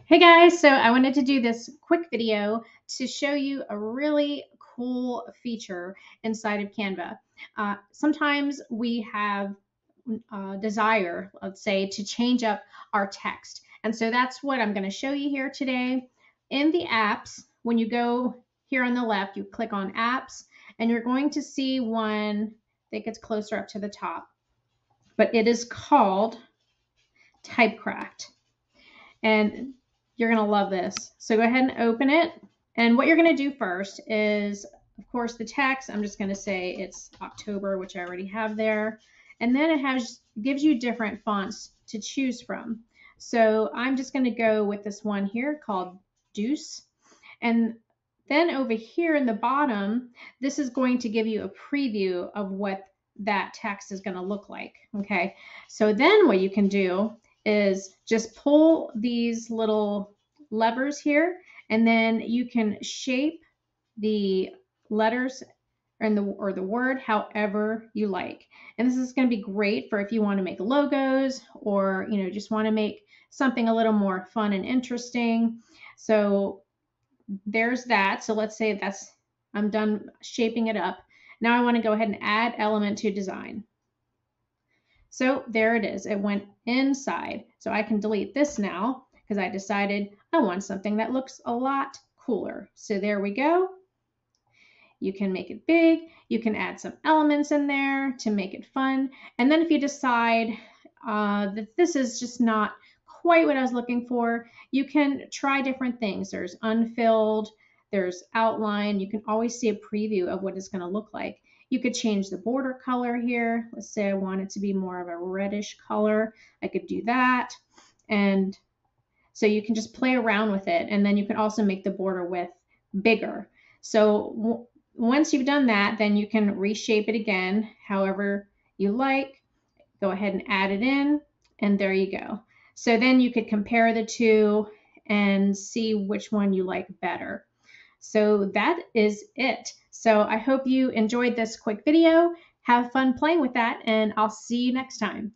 Hey guys, so I wanted to do this quick video to show you a really cool feature inside of Canva. Sometimes we have desire, let's say, to change up our text. And so that's what I'm going to show you here today. In the apps, when you go here on the left, you click on apps and you're going to see one that gets closer up to the top, but it is called Typecraft. And you're going to love this. So go ahead and open it. And what you're going to do first is, of course, the text. I'm just going to say it's October, which I already have there. And then it gives you different fonts to choose from. So I'm just going to go with this one here called Deuce. And then over here in the bottom, this is going to give you a preview of what that text is going to look like. Okay. So then what you can do is just pull these little levers here, and then you can shape the letters or the word however you like. And this is going to be great for if you want to make logos or just want to make something a little more fun and interesting. So there's that. So let's say I'm done shaping it up. Now I want to go ahead and add element to design. So there it is. It went inside. So I can delete this now because I decided I want something that looks a lot cooler. So there we go. You can make it big. You can add some elements in there to make it fun. And then if you decide that this is just not quite what I was looking for, you can try different things. There's unfilled, there's outline. You can always see a preview of what it's going to look like. You could change the border color here. Let's say I want it to be more of a reddish color. I could do that. And so you can just play around with it. And then you can also make the border width bigger. So once you've done that, then you can reshape it again however you like. Go ahead and add it in, and there you go. So then you could compare the two and see which one you like better. So that is it. So I hope you enjoyed this quick video. Have fun playing with that, and I'll see you next time.